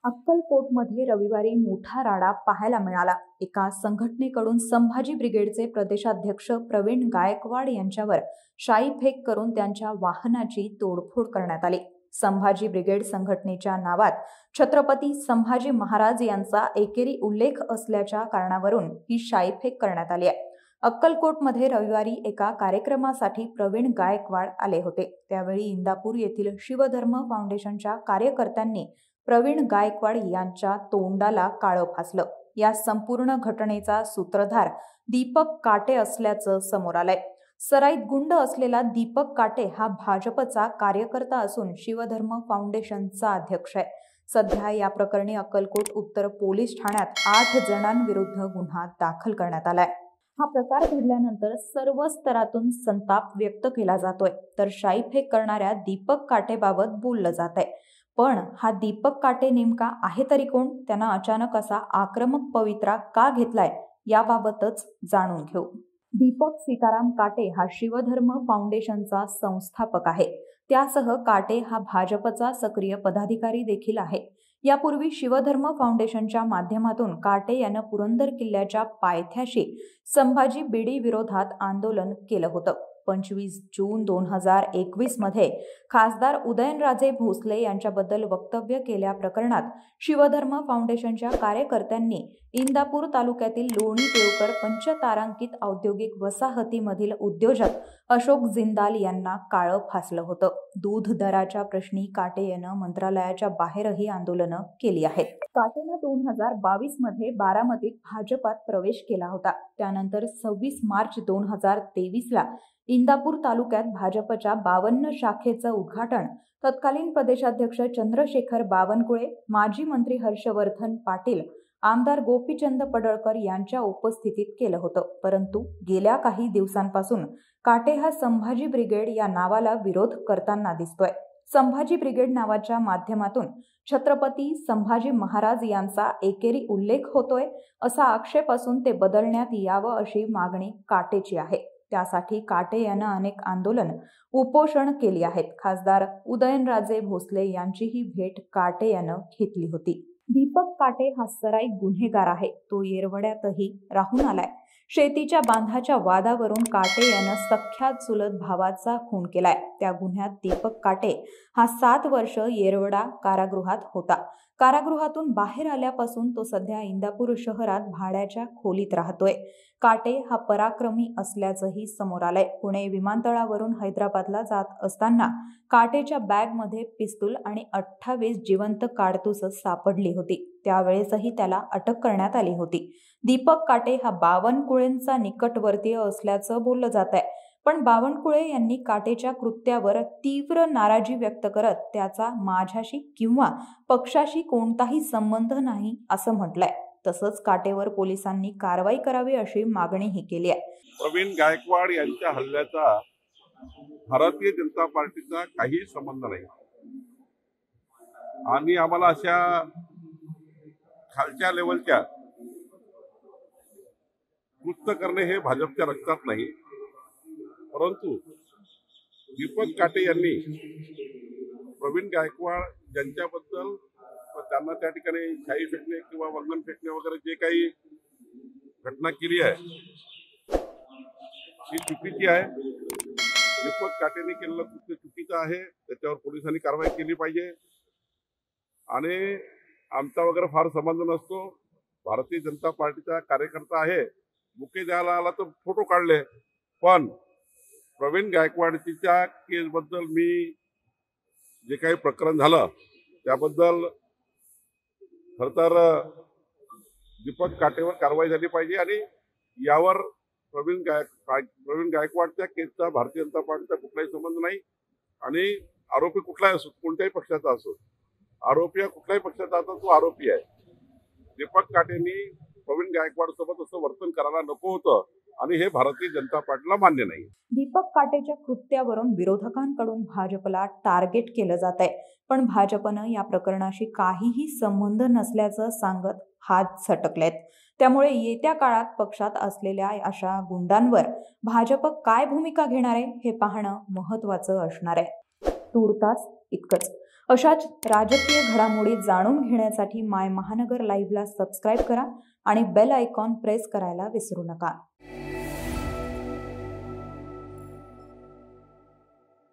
अक्कलकोटमध्ये रविवारी मोठा राडा पाहायला मिळाला। एका संघटनेकडून संभाजी ब्रिगेडचे प्रदेशाध्यक्ष प्रवीण गायकवाड यांच्यावर शाई फेक करून त्यांच्या वाहनाची तोडफोड करण्यात आली। संभाजी ब्रिगेड संघटनेच्या नावात छत्रपती संभाजी महाराज यांचा एकेरी उल्लेख असल्याच्या कारणावरून ही शाई फेक करण्यात आली आहे। अक्कलकोटमध्ये रविवारी एका कार्यक्रमासाठी प्रवीण गायकवाड आले होते। त्यावेळी इंदापूर येथील शिवधर्म फाउंडेशनच्या कार्यकर्त्यांनी प्रवीण गायकवाड यांच्या तोंडाला काळं फासलं। या संपूर्ण घटनेचा सूत्रधार दीपक काटे असल्याचं समोर आलंय। सराईत गुंड असलेला दीपक काटे हा भाजपचा कार्यकर्ता असून शिवधर्म फाउंडेशनचा अध्यक्ष आहे। सध्या या प्रकरणी अक्कलकोट उत्तर पोलीस ठाण्यात 8 जणांविरुद्ध गुन्हा दाखल करण्यात आलाय। हा प्रकार घडल्यानंतर सर्व स्तरातून संताप व्यक्त केला जातोय, तर शाई फेक करणाऱ्या दीपक काटेबाबत बोललं जात आहे। पण हा दीपक काटे नेमका आहे तरी कोण? त्यानं अचानक असा आक्रमक पवित्रा का घेतलाय याबाबतच जाणून घेऊ। दीपक सीताराम काटे हा शिवधर्म फाउंडेशनचा संस्थापक आहे। त्यासह काटे हा भाजपचा सक्रिय पदाधिकारी देखील आहे। यापूर्वी शिवधर्म फाउंडेशनच्या माध्यमातून काटे यानं पुरंदर किल्ल्याच्या पायथ्याशी संभाजी बिडी विरोधात आंदोलन केलं होतं। 25 जून 2021 मध्ये खासदार उदयनराजे भोसले यांच्याबद्दल वक्तव्य केल्या प्रकरणात शिवधर्म फाउंडेशनच्या कार्यकर्त्यांनी इंदापूर तालुक्यातील लोणी देवकर पंचतारांकित औद्योगिक वसाहतीमधील उद्योजक अशोक जिंदाल यांना काळं फासलं होतं। दूध दराच्या प्रश्नी काटे यानं मंत्रालयाच्या बाहेरही आंदोलनं केली आहेत। काटेनं 2022 मध्ये बारामतीत भाजपात प्रवेश केला होता। त्यानंतर 26 मार्च 2023 ला इंदापूर तालुक्यात भाजपच्या 52 शाखेचं उद्घाटन तत्कालीन प्रदेशाध्यक्ष चंद्रशेखर बावनकुळे, माजी मंत्री हर्षवर्धन पाटील, आमदार गोपीचंद पडळकर यांच्या उपस्थितीत केलं होतं। परंतु गेल्या काही दिवसांपासून काटे हा संभाजी ब्रिगेड या नावाला विरोध करताना दिसतोय। संभाजी ब्रिगेड नावाच्या माध्यमातून छत्रपती संभाजी महाराज यांचा एकेरी उल्लेख होतोय असा आक्षेप असून ते बदलण्यात यावं अशी मागणी काटेची आहे। त्यासाठी काटे यानं अनेक आंदोलन उपोषण केली आहेत। खासदार उदयनराजे भोसले यांचीही भेट काटे यानं घेतली होती। दीपक काटे हा सराईत गुन्हेगार आहे। तो येरवड्यातही राहून आलाय। शेतीच्या बांधाच्या वादावरून काटे यानं सख्या चुलत भावाचा खून केलाय। त्या गुन्ह्यात दीपक काटे हा 7 वर्ष येरवडा कारागृहात होता। कारागृहातून बाहेर आल्यापासून तो सध्या इंदापूर शहरात भाड्याच्या खोलीत राहतोय। काटे हा पराक्रमी असल्याचंही समोर आलंय। पुणे विमानतळावरून हैदराबादला जात असताना काटेच्या बॅगमध्ये पिस्तूल आणि 28 जिवंत काडतूस सापडली होती। त्यावेळेसही त्याला अटक करण्यात आली होती। दीपक काटे हा बावनकुळेंचा निकटवर्तीय असल्याचं बोललं जात आहे। पण बावनकुळे यांनी काटेच्या कृत्यावर तीव्र नाराजी व्यक्त करत त्याचा माझ्याशी किंवा पक्षाशी कोणताही संबंध नाही असं म्हटलंय। तसंच काटेवर पोलिसांनी कारवाई करावी अशी मागणीही केली आहे। प्रवीण गायकवाड यांच्या हल्ल्याचा भारतीय जनता पार्टीचा काही संबंध नाही आणि आम्हाला अशा खालच्या लेवलच्या कृत्य करणे हे भाजपच्या रक्तात नाही। परंतु दीपक काटे यांनी प्रवीण गायकवाड यांच्याबद्दल त्यांना त्या ठिकाणी शाई फेकणे किंवा वंगण फेकणे वगैरे जे काही घटना केली आहे ही चुकीची आहे। दीपक काटेने केलेलं कृत्य चुकीचं आहे। त्याच्यावर पोलिसांनी कारवाई केली पाहिजे आणि आमचा वगैरे फार संबंध नसतो। भारतीय जनता पार्टीचा कार्यकर्ता आहे। बुके द्यायला आला तर फोटो काढले, पण प्रवीण गायकवाडच्या केसबद्दल मी जे काही प्रकरण झालं त्याबद्दल खरं तर दीपक काटेवर कारवाई झाली पाहिजे आणि यावर प्रवीण गायकवाडच्या केसचा भारतीय जनता पार्टीचा कुठलाही संबंध नाही आणि आरोपी कुठलाही असो, कोणत्याही पक्षाचा असो, आरोपी कुठल्याही पक्षाचा असो तो आरोपी आहे। दीपक काटेंनी प्रवीण गायकवाड सोबत असं वर्तन करायला नको होतं आणि हे भारतीय जनता पार्टीला मान्य नाही। दीपक काटेच्या कृत्यावरून विरोधकांकडून भाजपला टार्गेट केलं जात आहे, पण भाजपनं या प्रकरणाशी काहीही संबंध नसल्याचं सांगत हात झटकलेत। त्यामुळे येत्या काळात पक्षात असलेल्या अशा गुंडांवर भाजप काय भूमिका घेणार आहे हे पाहणं महत्त्वाचं असणार आहे। तूर्तास इतकंच। अशाच राजकीय घडामोडी जाणून घेण्यासाठी माय महानगर लाईव्हला सबस्क्राईब करा आणि बेल आयकॉन प्रेस करायला विसरू नका.